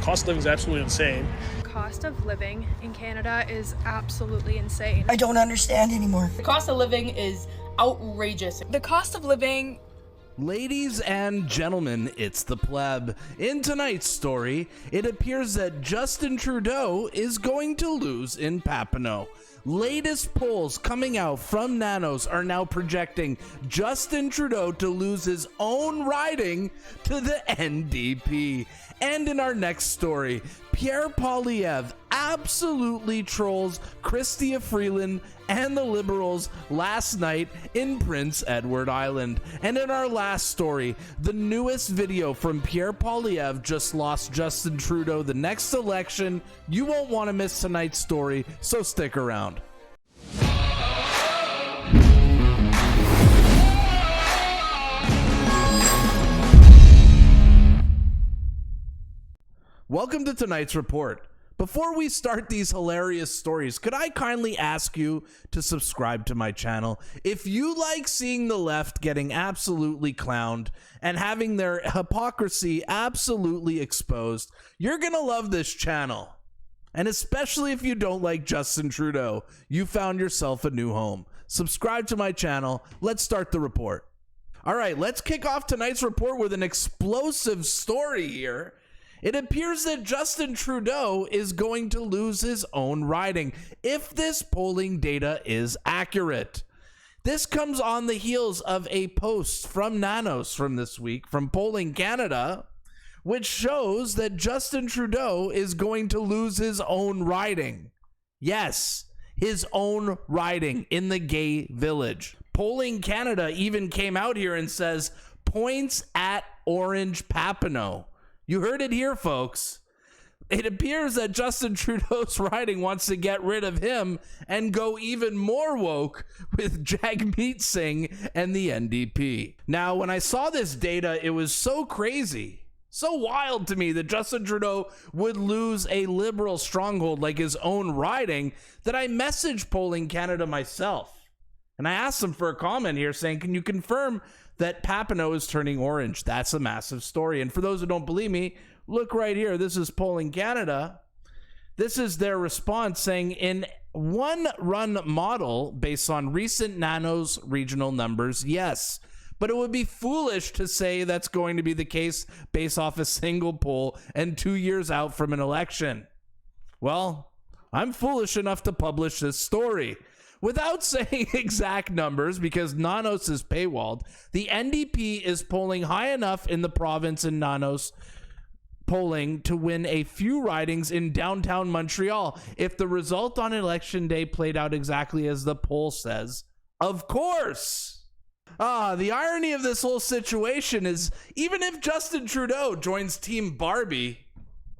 cost of living is absolutely insane. Cost of living in Canada is absolutely insane. I don't understand anymore. The cost of living is outrageous. The cost of living... Ladies and gentlemen, it's the Pleb. In tonight's story, it appears that Justin Trudeau is going to lose in Papineau. Latest polls coming out from Nanos are now projecting Justin Trudeau to lose his own riding to the NDP. And in our next story, Pierre Poilievre absolutely trolls Chrystia Freeland and the Liberals last night in Prince Edward Island. And in our last story, the newest video from Pierre Poilievre just lost Justin Trudeau the next election. You won't want to miss tonight's story, so stick around. Welcome to tonight's report. Before we start these hilarious stories, could I kindly ask you to subscribe to my channel? If you like seeing the left getting absolutely clowned and having their hypocrisy absolutely exposed, you're gonna love this channel. And especially if you don't like Justin Trudeau, you found yourself a new home. Subscribe to my channel. Let's start the report. All right, let's kick off tonight's report with an explosive story here. It appears that Justin Trudeau is going to lose his own riding if this polling data is accurate. This comes on the heels of a post from Nanos from this week from Polling Canada, which shows that Justin Trudeau is going to lose his own riding. Yes, his own riding in the gay village. Polling Canada even came out here and says, points at Orange Papineau. You heard it here, folks. It appears that Justin Trudeau's riding wants to get rid of him and go even more woke with Jagmeet Singh and the NDP. Now, when I saw this data, it was so crazy, so wild to me that Justin Trudeau would lose a liberal stronghold like his own riding that I messaged Polling Canada myself. And I asked them for a comment here saying, can you confirm that Papineau is turning orange? That's a massive story. And for those who don't believe me, look right here. This is Polling Canada. This is their response saying, in one run model based on recent Nanos regional numbers, yes. But it would be foolish to say that's going to be the case based off a single poll and 2 years out from an election. Well, I'm foolish enough to publish this story. Without saying exact numbers, because Nanos is paywalled, the NDP is polling high enough in the province in Nanos polling to win a few ridings in downtown Montreal if the result on election day played out exactly as the poll says. Of course! The irony of this whole situation is even if Justin Trudeau joins Team Barbie,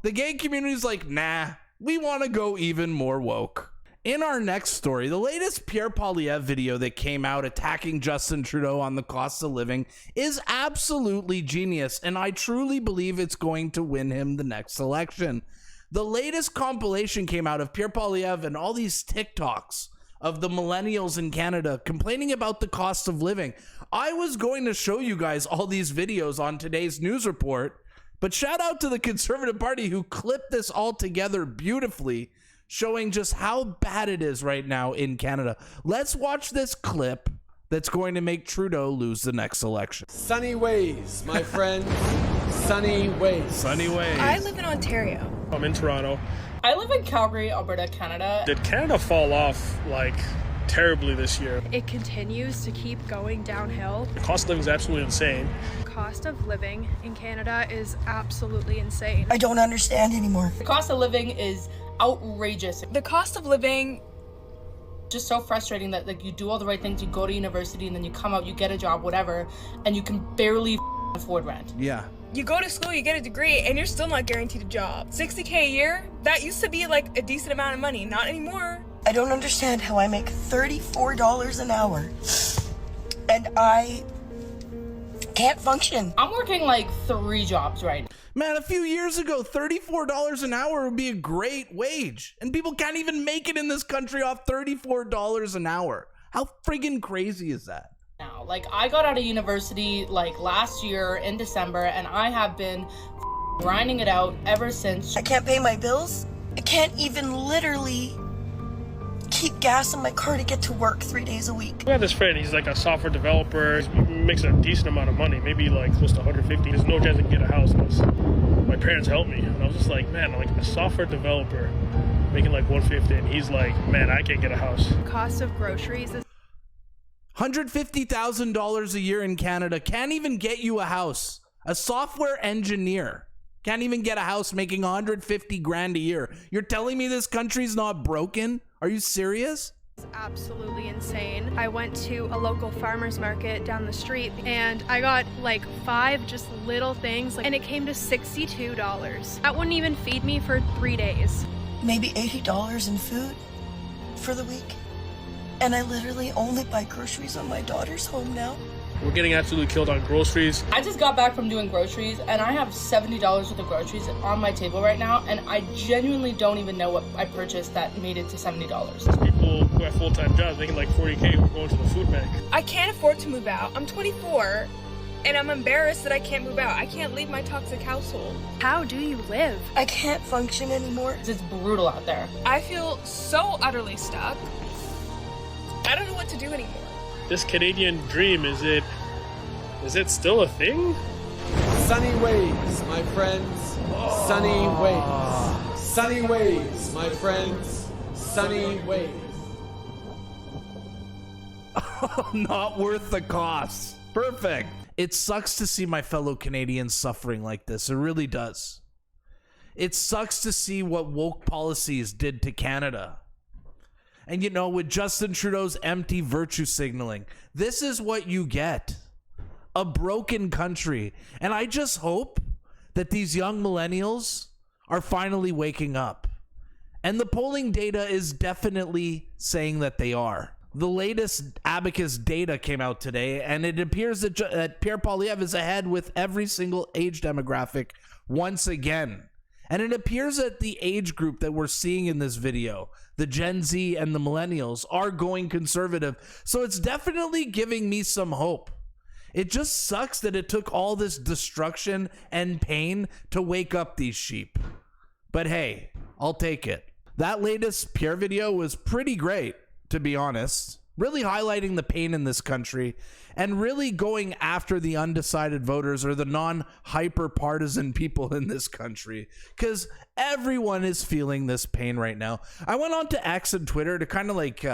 the gay community's like, nah, we want to go even more woke. In our next story, the latest Pierre Poilievre video that came out attacking Justin Trudeau on the cost of living is absolutely genius, and I truly believe it's going to win him the next election. The latest compilation came out of Pierre Poilievre and all these TikToks of the millennials in Canada complaining about the cost of living. I was going to show you guys all these videos on today's news report, but shout out to the Conservative Party who clipped this all together beautifully, showing just how bad it is right now in Canada. Let's watch this clip that's going to make Trudeau lose the next election. Sunny ways, my friend. Sunny ways. Sunny ways. I live in Ontario. I'm in Toronto. I live in Calgary, Alberta, Canada. Did Canada fall off like terribly this year? It continues to keep going downhill. The cost of living is absolutely insane. Cost of living in Canada is absolutely insane. I don't understand anymore. The cost of living is outrageous. The cost of living... Just so frustrating that like you do all the right things, you go to university and then you come out, you get a job, whatever, and you can barely afford rent. Yeah. You go to school, you get a degree, and you're still not guaranteed a job. $60K a year? That used to be like a decent amount of money. Not anymore. I don't understand how I make $34 an hour and I can't function. I'm working like 3 jobs right now. Man, a few years ago, $34 an hour would be a great wage. And people can't even make it in this country off $34 an hour. How friggin' crazy is that? Like, I got out of university like last year in December, and I have been grinding it out ever since. I can't pay my bills. I can't even literally keep gas in my car to get to work 3 days a week. I have this friend, he's like a software developer. He makes a decent amount of money, maybe like close to 150. There's no chance I can get a house unless my parents help me. And I was just like, man, like a software developer making like 150, and he's like, man, I can't get a house. Cost of groceries is $150,000 a year in Canada can't even get you a house. A software engineer can't even get a house making 150 grand a year. You're telling me this country's not broken? Are you serious? absolutely insane. I went to a local farmer's market down the street and I got like 5 just little things and it came to $62. That wouldn't even feed me for 3 days. Maybe $80 in food for the week. And I literally only buy groceries on my daughter's home now. We're getting absolutely killed on groceries. I just got back from doing groceries and I have $70 worth of groceries on my table right now, and I genuinely don't even know what I purchased that made it to $70. People who have full-time jobs making like 40K who are going to the food bank. I can't afford to move out. I'm 24 and I'm embarrassed that I can't move out. I can't leave my toxic household. How do you live? I can't function anymore. It's brutal out there. I feel so utterly stuck. I don't know what to do anymore. This Canadian dream, is it still a thing? Sunny ways, my friends. Sunny ways. Sunny ways, my friends. Sunny ways. Not worth the cost. Perfect. It sucks to see my fellow Canadians suffering like this. It really does. It sucks to see what woke policies did to Canada. And you know, with Justin Trudeau's empty virtue signaling, this is what you get. A broken country. And I just hope that these young millennials are finally waking up. And the polling data is definitely saying that they are. The latest Abacus data came out today, and it appears that Pierre Poilievre is ahead with every single age demographic once again. And it appears that the age group that we're seeing in this video, the Gen Z and the millennials, are going conservative. So it's definitely giving me some hope. It just sucks that it took all this destruction and pain to wake up these sheep. But hey, I'll take it. That latest Pierre video was pretty great, to be honest. Really highlighting the pain in this country and really going after the undecided voters or the non-hyper partisan people in this country, because everyone is feeling this pain right now. I went on to X and Twitter to kind of like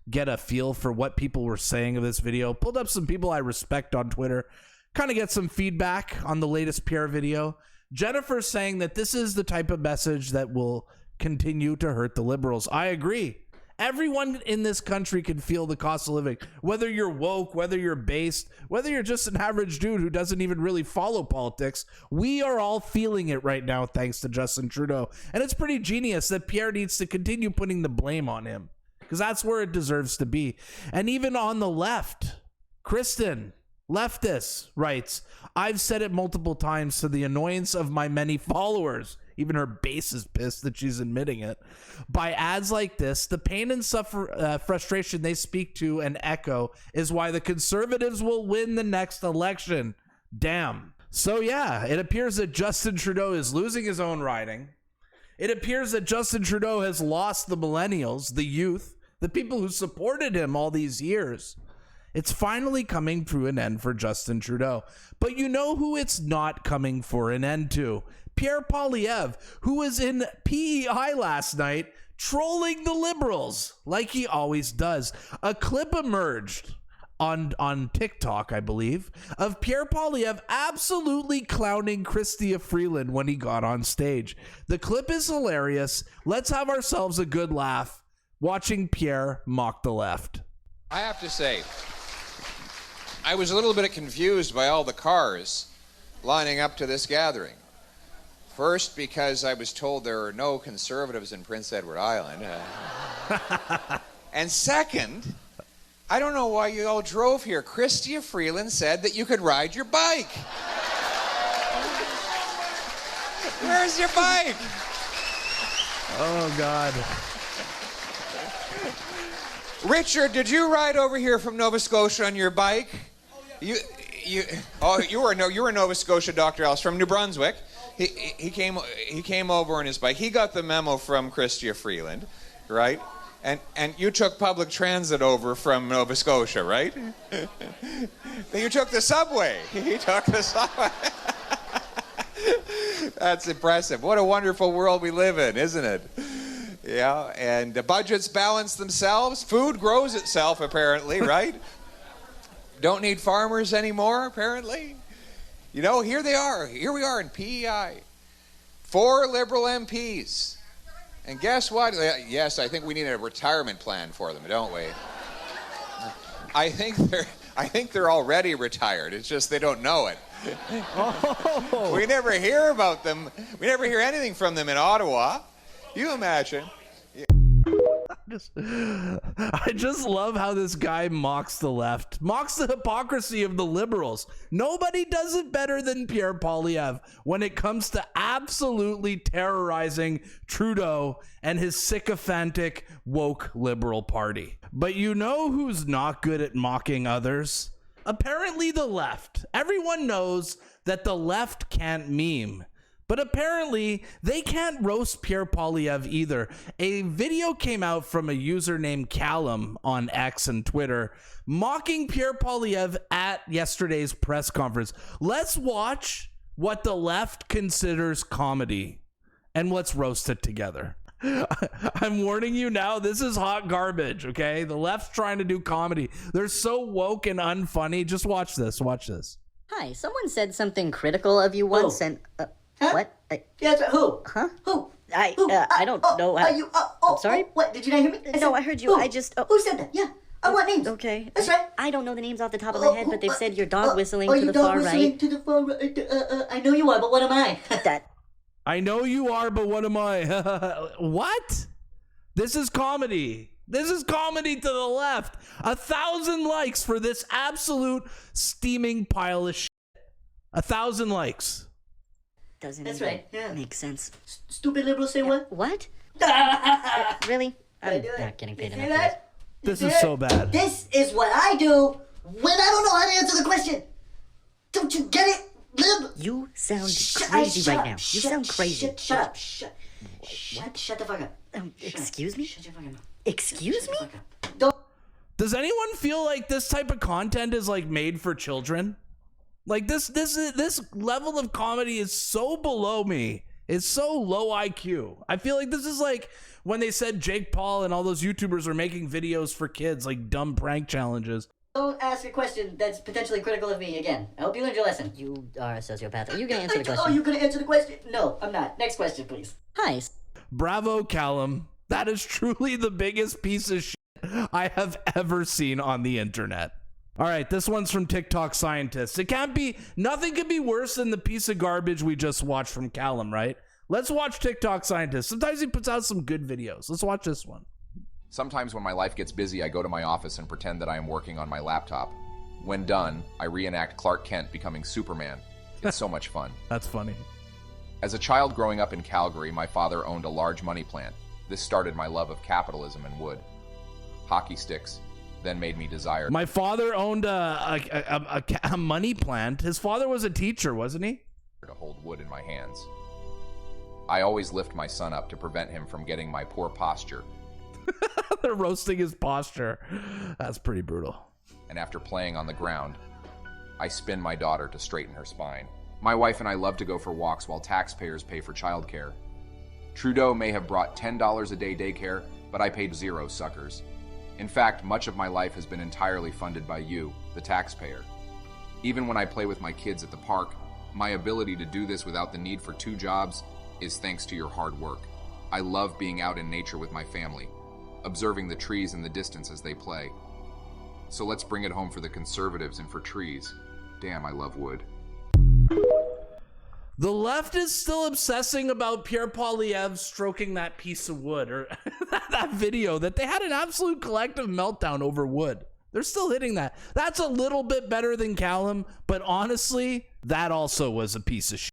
get a feel for what people were saying of this video. Pulled up some people I respect on Twitter, kind of get some feedback on the latest Pierre video. Jennifer's saying that this is the type of message that will continue to hurt the liberals. I agree. Everyone in this country can feel the cost of living, whether you're woke, whether you're based, whether you're just an average dude who doesn't even really follow politics. We are all feeling it right now, thanks to Justin Trudeau. And it's pretty genius that Pierre needs to continue putting the blame on him, because that's where it deserves to be. And even on the left, Kristen, leftist, writes, I've said it multiple times to the annoyance of my many followers. Even her base is pissed that she's admitting it. By ads like this, the pain and frustration they speak to and echo is why the Conservatives will win the next election. Damn. So yeah, it appears that Justin Trudeau is losing his own riding. It appears that Justin Trudeau has lost the millennials, the youth, the people who supported him all these years. It's finally coming to an end for Justin Trudeau. But you know who it's not coming for an end to? Pierre Poilievre, who was in PEI last night trolling the liberals like he always does. A clip emerged on TikTok, I believe, of Pierre Poilievre absolutely clowning Chrystia Freeland when he got on stage. The clip is hilarious. Let's have ourselves a good laugh watching Pierre mock the left. I have to say, I was a little bit confused by all the cars lining up to this gathering. First, because I was told there are no conservatives in Prince Edward Island. And second, I don't know why you all drove here. Chrystia Freeland said that you could ride your bike. Where's your bike? Oh, God. Richard, did you ride over here from Nova Scotia on your bike? Oh, yeah. You were Nova Scotia, Dr. Ellis, from New Brunswick. he came over on his bike. He got the memo from Chrystia Freeland, right? And you took public transit over from Nova Scotia, right? You took the subway. He took the subway. That's impressive. What a wonderful world we live in, isn't it? Yeah, and the budgets balance themselves. Food grows itself, apparently, right? Don't need farmers anymore, apparently. You know, here they are. Here we are in PEI. 4 Liberal MPs. And guess what? Yes, I think we need a retirement plan for them, don't we? I think they're already retired. It's just they don't know it. Oh. We never hear about them. We never hear anything from them in Ottawa. You imagine. I just love how this guy mocks the left, mocks the hypocrisy of the liberals. Nobody does it better than Pierre Poilievre when it comes to absolutely terrorizing Trudeau and his sycophantic woke liberal party. But you know who's not good at mocking others? Apparently the left. Everyone knows that the left can't meme. But apparently, they can't roast Pierre Poilievre either. A video came out from a user named Callum on X and Twitter mocking Pierre Poilievre at yesterday's press conference. Let's watch what the left considers comedy, and let's roast it together. I'm warning you now, this is hot garbage, okay? The left's trying to do comedy. They're so woke and unfunny. Just watch this. Watch this. Hi, someone said something critical of you once, and... Huh? What? Yes, who? Huh? Who? I don't know. Are you? I'm sorry? What? Did you not hear me? No, I heard you. I just... Who said that? Yeah. What names? Okay. That's right. I don't know the names off the top of my head, but they've said you're dog whistling to the dog far whistling right. to the far right. I know you are, but what am I? That. I know you are, but what am I? What? This is comedy. This is comedy to the left. 1,000 likes for this absolute steaming pile of shit. 1,000 likes. Doesn't That's even right. Yeah. make sense. Stupid liberals say what? What? Really? I'm not getting paid enough for this. This is so bad. This is what I do when I don't know how to answer the question. Don't you get it, Lib? You sound crazy right now. You sound crazy. Shut up. Shut the fuck up. Excuse me? Shut your fucking mouth. Excuse me? Don't. Does anyone feel like this type of content is like made for children? Like this level of comedy is so below me. It's so low IQ. I feel like this is like when they said Jake Paul and all those YouTubers are making videos for kids, like dumb prank challenges. Don't ask a question that's potentially critical of me again. I hope you learned your lesson. You are a sociopath. Are you gonna answer the question? Oh, you gonna answer the question? No, I'm not. Next question, please. Hi. Bravo, Callum. That is truly the biggest piece of shit I have ever seen on the internet. All right, this one's from TikTok Scientists. Nothing could be worse than the piece of garbage we just watched from Callum, right? Let's watch TikTok Scientists. Sometimes he puts out some good videos. Let's watch this one. Sometimes when my life gets busy, I go to my office and pretend that I am working on my laptop. When done, I reenact Clark Kent becoming Superman. It's so much fun. That's funny. As a child growing up in Calgary, my father owned a large money plant. This started my love of capitalism and wood. Hockey sticks then made me desire. My father owned a money plant. His father was a teacher, wasn't he? To hold wood in my hands. I always lift my son up to prevent him from getting my poor posture. They're roasting his posture. That's pretty brutal. And after playing on the ground, I spin my daughter to straighten her spine. My wife and I love to go for walks while taxpayers pay for childcare. Trudeau may have brought $10 a day daycare, but I paid zero, suckers. In fact, much of my life has been entirely funded by you, the taxpayer. Even when I play with my kids at the park, my ability to do this without the need for 2 jobs is thanks to your hard work. I love being out in nature with my family, observing the trees in the distance as they play. So let's bring it home for the conservatives and for trees. Damn, I love wood. The left is still obsessing about Pierre Poilievre stroking that piece of wood, or that video that they had an absolute collective meltdown over wood. They're still hitting that. That's a little bit better than Callum, but honestly, that also was a piece of shit.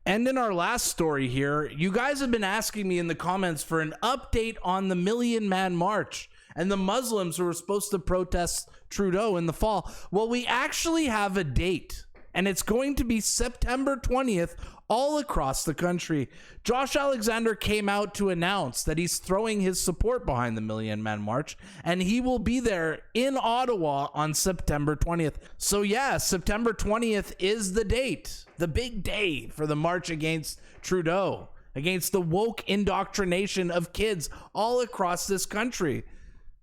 And in our last story here, you guys have been asking me in the comments for an update on the Million Man March and the Muslims who were supposed to protest Trudeau in the fall. Well, we actually have a date, and it's going to be September 20th, all across the country. Josh Alexander came out to announce that he's throwing his support behind the Million Man March, and he will be there in Ottawa on September 20th. So yeah, September 20th is the date, the big day for the march against Trudeau, against the woke indoctrination of kids all across this country.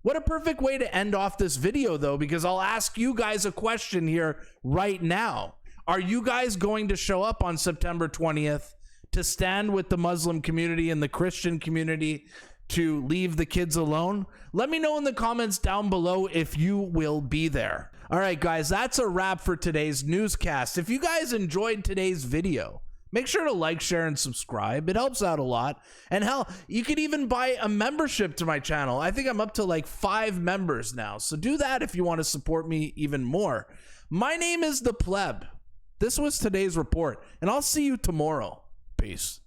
What a perfect way to end off this video, though, because I'll ask you guys a question here right now. Are you guys going to show up on September 20th to stand with the Muslim community and the Christian community to leave the kids alone? Let me know in the comments down below if you will be there. All right, guys, that's a wrap for today's newscast. If you guys enjoyed today's video, make sure to like, share, and subscribe. It helps out a lot. And hell, you could even buy a membership to my channel. I think I'm up to like 5 members now. So do that if you want to support me even more. My name is the Pleb. This was today's report, and I'll see you tomorrow. Peace.